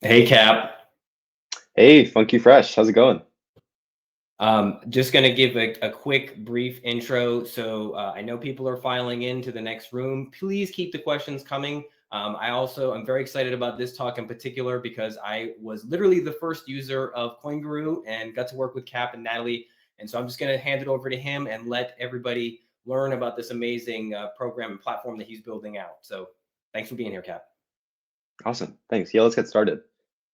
Hey, Cap. Hey, Funky Fresh, how's it going? Just going to give a quick, brief intro. So I know people are filing into the next room. Please keep the questions coming. I'm very excited about this talk in particular because I was literally the first user of Koingaroo and got to work with Cap and Natalie. And so I'm just going to hand it over to him and let everybody learn about this amazing program and platform that he's building out. So thanks for being here, Cap. Awesome, thanks. Yeah, let's get started.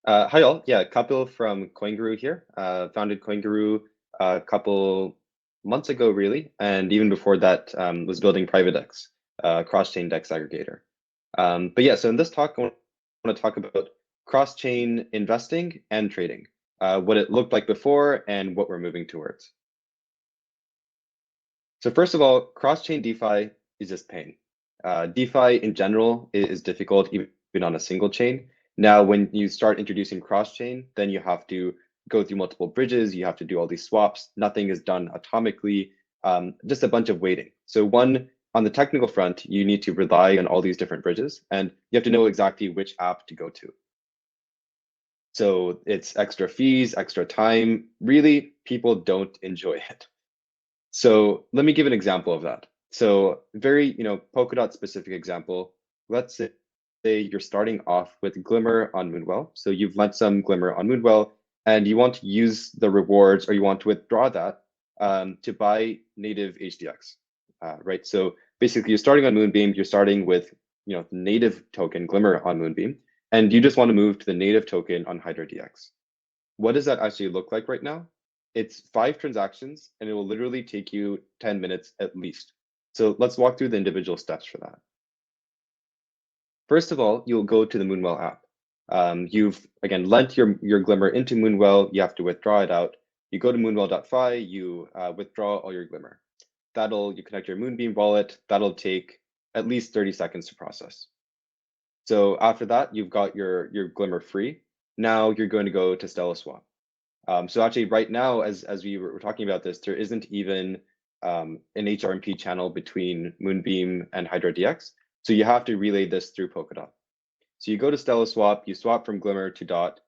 Hi all, yeah, Kapil from Koingaroo here. Founded Koingaroo a couple months ago, really, and even before that, was building PrivaDEX, cross-chain DEX aggregator. But yeah, so in this talk, I want to talk about cross-chain investing and trading, what it looked like before and what we're moving towards. So first of all, cross-chain DeFi is just pain. DeFi in general is difficult even on a single chain. Now, when you start introducing cross-chain, then you have to go through multiple bridges. You have to do all these swaps. Nothing is done atomically, just a bunch of waiting. So on the technical front, you need to rely on all these different bridges, and you have to know exactly which app to go to. So it's extra fees, extra time. Really, people don't enjoy it. So let me give an example of that. So very, Polkadot specific example. Let's say you're starting off with Glimmer on Moonwell. So you've lent some Glimmer on Moonwell and you want to use the rewards or you want to withdraw that to buy native HDX, right? So basically you're starting on Moonbeam, you're starting with, native token Glimmer on Moonbeam, and you just want to move to the native token on Hydra DX. What does that actually look like right now? It's 5 transactions and it will literally take you 10 minutes at least. So let's walk through the individual steps for that. First of all, you'll go to the Moonwell app. You've, again, lent your Glimmer into Moonwell. You have to withdraw it out. You go to moonwell.fi, you withdraw all your Glimmer. You connect your Moonbeam wallet. That'll take at least 30 seconds to process. So after that, you've got your Glimmer free. Now you're going to go to StellaSwap. So actually right now, as we were talking about this, there isn't even an HRMP channel between Moonbeam and Hydra DX. So you have to relay this through Polkadot. So you go to StellaSwap, you swap from Glimmer to DOT.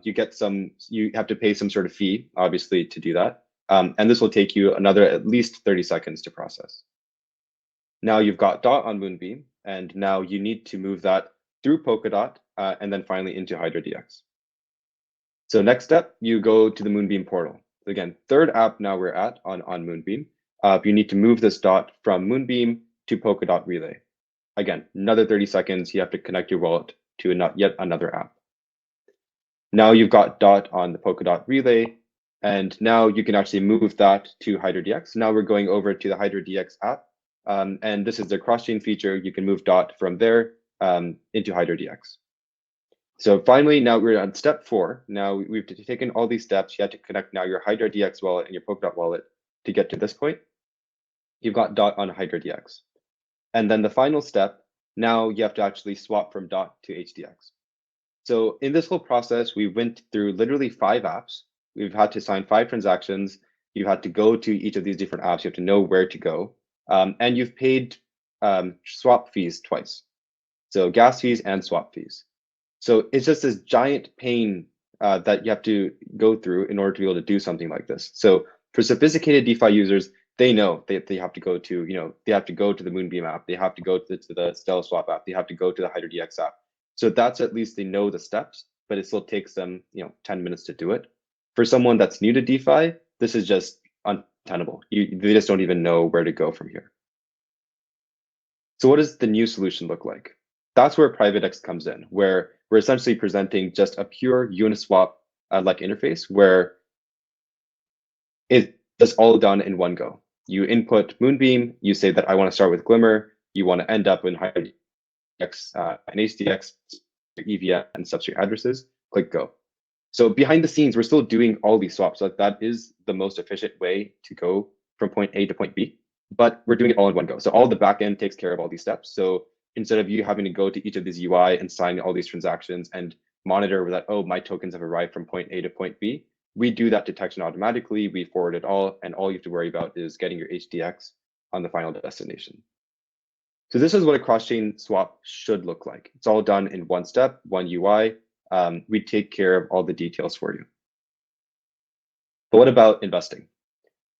You have to pay some sort of fee, obviously, to do that. And this will take you another at least 30 seconds to process. Now you've got DOT on Moonbeam, and now you need to move that through Polkadot and then finally into Hydra DX. So next step, you go to the Moonbeam portal. Again, third app now we're at on Moonbeam. You need to move this DOT from Moonbeam to Polkadot Relay. Again, another 30 seconds, you have to connect your wallet to yet another app. Now you've got DOT on the Polkadot Relay, and now you can actually move that to Hydra DX. Now we're going over to the Hydra DX app, and this is the cross-chain feature. You can move DOT from there into Hydra DX. So finally, now we're on step 4. Now we've taken all these steps. You have to connect now your Hydra DX wallet and your Polkadot wallet to get to this point. You've got DOT on Hydra DX. And then the final step, now you have to actually swap from DOT to HDX. So in this whole process, we went through literally 5 apps. We've had to sign 5 transactions. You had to go to each of these different apps. You have to know where to go. And you've paid swap fees twice. So gas fees and swap fees. So it's just this giant pain that you have to go through in order to be able to do something like this. So for sophisticated DeFi users, they know they have to go to, they have to go to the Moonbeam app, they have to go to the StellaSwap app, they have to go to the Hydra DX app. So that's at least they know the steps, but it still takes them, 10 minutes to do it. For someone that's new to DeFi, this is just untenable. They just don't even know where to go from here. So what does the new solution look like? That's where PrivaDEX comes in, where we're essentially presenting just a pure Uniswap like interface where it's just all done in one go. You input Moonbeam, you say that I want to start with Glimmer, you want to end up in Hydra DX and HDX, EVM and substrate addresses, click go. So behind the scenes, we're still doing all these swaps. So that is the most efficient way to go from point A to point B, but we're doing it all in one go. So all the backend takes care of all these steps. So instead of you having to go to each of these UI and sign all these transactions and monitor that, oh, my tokens have arrived from point A to point B, we do that detection automatically. We forward it all, and all you have to worry about is getting your HDX on the final destination. So this is what a cross-chain swap should look like. It's all done in one step, one UI. we take care of all the details for you. But what about investing?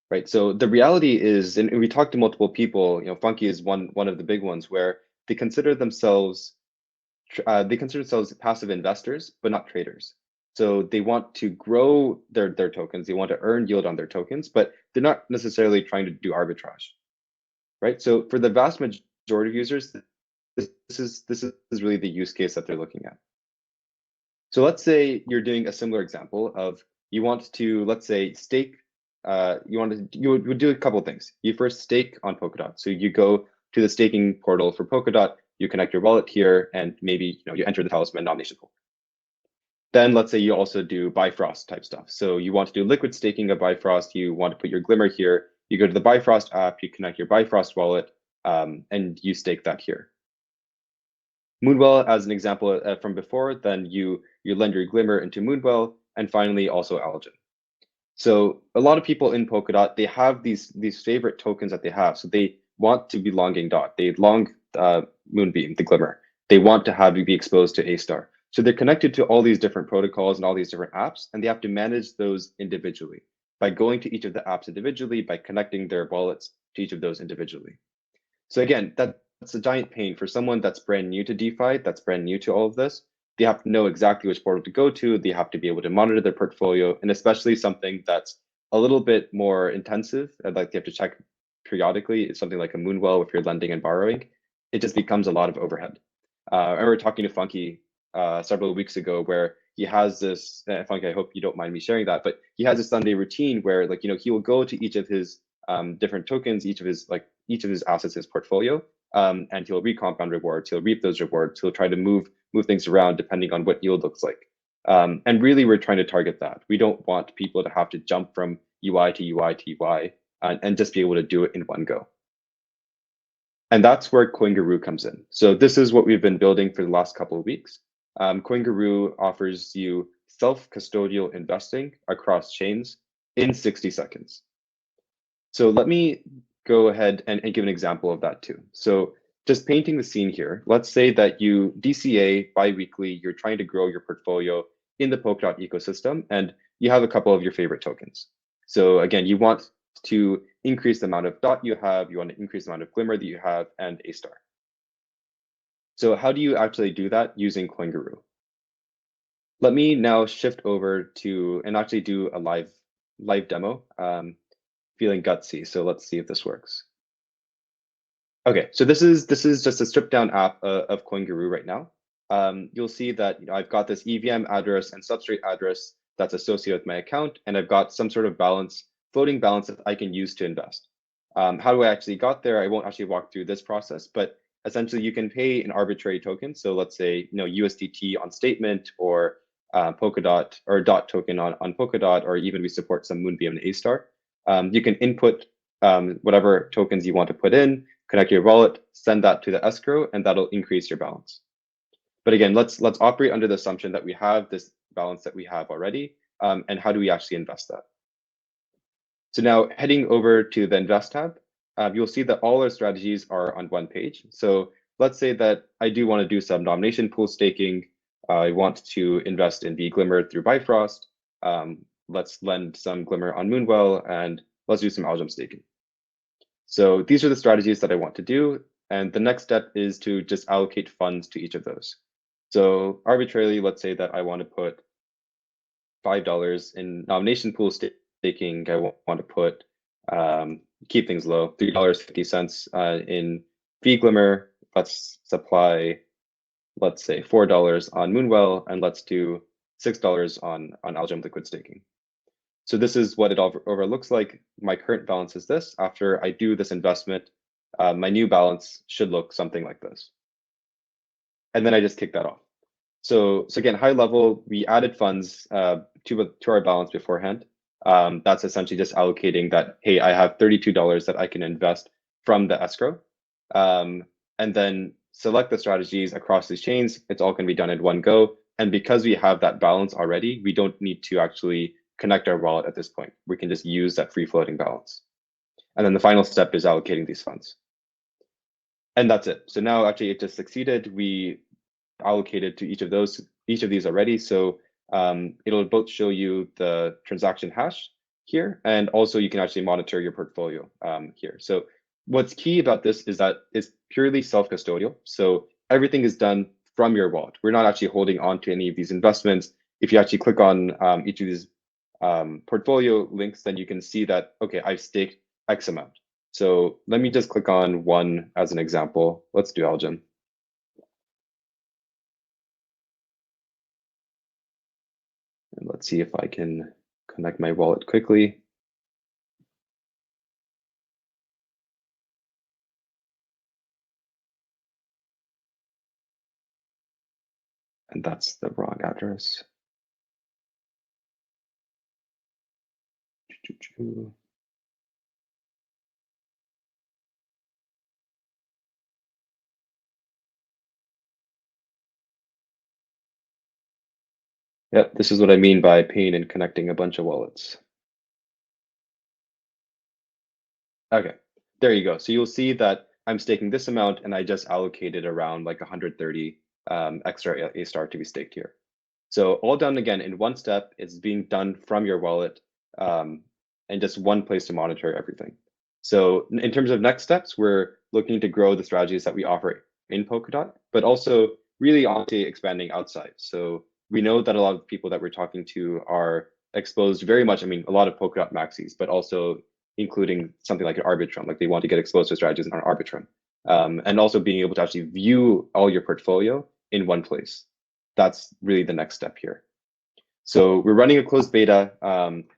Right. So the reality is, and we talked to multiple people, Funky is one of the big ones where they consider themselves passive investors, but not traders. So they want to grow their tokens, they want to earn yield on their tokens, but they're not necessarily trying to do arbitrage. Right. So for the vast majority of users, this is really the use case that they're looking at. So let's say you're doing a similar example of you want to, let's say, stake. You would do a couple of things. You first stake on Polkadot. So you go to the staking portal for Polkadot, you connect your wallet here, and maybe you enter the Talisman nomination pool. Then let's say you also do Bifrost type stuff. So you want to do liquid staking of Bifrost, you want to put your Glimmer here, you go to the Bifrost app, you connect your Bifrost wallet, and you stake that here. Moonwell, as an example from before, then you lend your Glimmer into Moonwell, and finally also Algin. So a lot of people in Polkadot, they have these favorite tokens that they have. So they want to be longing DOT. They long Moonbeam, the Glimmer. They want to have you be exposed to A*. So they're connected to all these different protocols and all these different apps, and they have to manage those individually by going to each of the apps individually, by connecting their wallets to each of those individually. So again, that's a giant pain for someone that's brand new to DeFi, that's brand new to all of this. They have to know exactly which portal to go to. They have to be able to monitor their portfolio, and especially something that's a little bit more intensive, like they have to check periodically. It's something like a Moonwell if you're lending and borrowing. It just becomes a lot of overhead. I remember talking to Funky several weeks ago where he has this, Funky, I hope you don't mind me sharing that, but he has a Sunday routine where he will go to each of his different tokens, each of his assets, his portfolio, and he'll recompound rewards. He'll reap those rewards. He'll try to move things around depending on what yield looks like. And really, we're trying to target that. We don't want people to have to jump from UI to UI to UI and just be able to do it in one go. And that's where Koingaroo comes in. So this is what we've been building for the last couple of weeks. Koingaroo offers you self-custodial investing across chains in 60 seconds. So let me go ahead and give an example of that too. So just painting the scene here, let's say that you DCA bi-weekly, you're trying to grow your portfolio in the Polkadot ecosystem, and you have a couple of your favorite tokens. So again, you want to increase the amount of DOT you have, you want to increase the amount of Glimmer that you have, and A*. So how do you actually do that using Koingaroo? Let me now shift over to and actually do a live demo. Feeling gutsy, so let's see if this works. Okay, so this is just a stripped down app of Koingaroo right now. You'll see that I've got this EVM address and substrate address that's associated with my account, and I've got some sort of floating balance that I can use to invest. How do I actually got there? I won't actually walk through this process, but essentially you can pay an arbitrary token. So let's say USDT on statement, or Polkadot or DOT token on Polkadot, or even we support some Moonbeam and A*. You can input whatever tokens you want to put in, connect your wallet, send that to the escrow, and that'll increase your balance. But again, let's operate under the assumption that we have this balance that we have already, and how do we actually invest that? So now heading over to the Invest tab, you'll see that all our strategies are on one page. So let's say that I do want to do some nomination pool staking. I want to invest in the Glimmer through Bifrost. Let's lend some Glimmer on Moonwell, and let's do some Algem staking. So these are the strategies that I want to do. And the next step is to just allocate funds to each of those. So arbitrarily, let's say that I want to put $5 in nomination pool staking. I want to put, keep things low, $3.50 in V Glimmer. Let's supply, let's say $4 on Moonwell, and let's do $6 on Algem liquid staking. So this is what it over looks like. My current balance is this. After I do this investment, my new balance should look something like this. And then I just kick that off. So again, high level, we added funds to our balance beforehand. That's essentially just allocating that, hey, I have $32 that I can invest from the escrow. And then select the strategies across these chains. It's all going to be done in one go. And because we have that balance already, we don't need to actually connect our wallet at this point. We can just use that free floating balance. And then the final step is allocating these funds. And that's it. So now actually it just succeeded. We allocated to each of those each of these already. So it'll both show you the transaction hash here, and also you can actually monitor your portfolio here. So what's key about this is that it's purely self-custodial. So everything is done from your wallet. We're not actually holding on to any of these investments. If you actually click on each of these portfolio links, then you can see that, okay, I've staked X amount. So let me just click on one as an example. Let's do Algem. And let's see if I can connect my wallet quickly. And that's the wrong address. Yep, this is what I mean by pain in connecting a bunch of wallets. Okay, there you go. So you'll see that I'm staking this amount, and I just allocated around like 130 extra A star to be staked here. So all done again in one step. It's being done from your wallet, and just one place to monitor everything. So in terms of next steps, we're looking to grow the strategies that we offer in Polkadot, but also really onto expanding outside. So we know that a lot of people that we're talking to are exposed very much. I mean, a lot of Polkadot maxis, but also including something like an Arbitrum, like they want to get exposed to strategies on Arbitrum, and also being able to actually view all your portfolio in one place. That's really the next step here. So we're running a closed beta.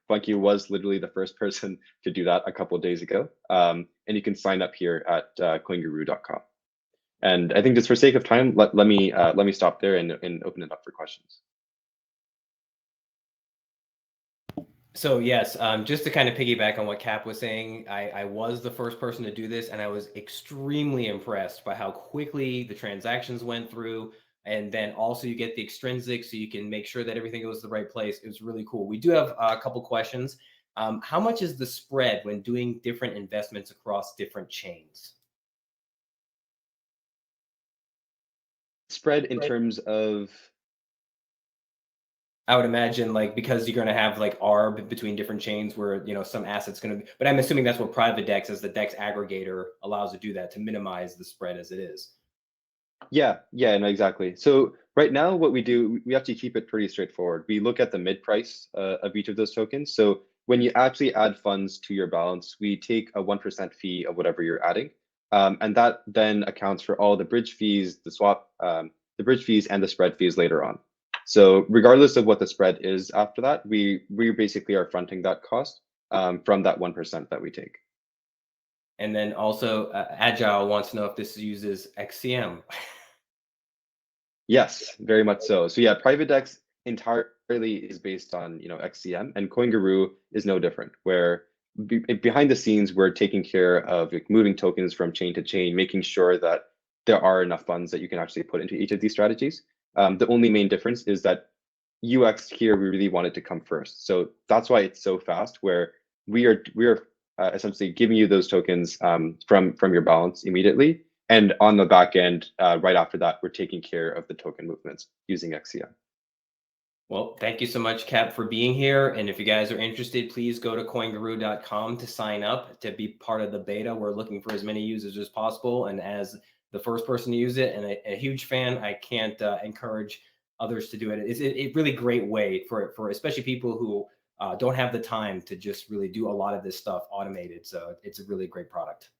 Funky was literally the first person to do that a couple of days ago. And you can sign up here at Koingaroo.com. And I think just for sake of time, let me stop there and open it up for questions. So yes, just to kind of piggyback on what Cap was saying, I was the first person to do this, and I was extremely impressed by how quickly the transactions went through. And then also you get the extrinsic, so you can make sure that everything goes to the right place. It was really cool. We do have a couple questions. How much is the spread when doing different investments across different chains? Spread in terms of? I would imagine, like, because you're going to have like ARB between different chains where, you know, some assets going to be, but I'm assuming that's what PrivaDEX as the DEX aggregator allows to do that, to minimize the spread as it is. Yeah, no, exactly. So right now, what we do, we actually keep it pretty straightforward. We look at the mid price of each of those tokens. So when you actually add funds to your balance, we take a 1% fee of whatever you're adding. And that then accounts for all the bridge fees, the swap, the bridge fees and the spread fees later on. So regardless of what the spread is after that, we basically are fronting that cost from that 1% that we take. And then also Agile wants to know if this uses XCM. Yes, very much so. So yeah, PrivaDEX entirely is based on, you know, XCM, and Koingaroo is no different, where behind the scenes, we're taking care of like, moving tokens from chain to chain, making sure that there are enough funds that you can actually put into each of these strategies. The only main difference is that UX here, we really want it to come first. So that's why it's so fast, where we are essentially giving you those tokens from your balance immediately. And on the back end, right after that, we're taking care of the token movements using XCM. Well, thank you so much, Cap, for being here. And if you guys are interested, please go to Koingaroo.com to sign up to be part of the beta. We're looking for as many users as possible. And as the first person to use it and a huge fan, I can't encourage others to do it. It's a really great way for especially people who don't have the time to just really do a lot of this stuff automated. So it's a really great product.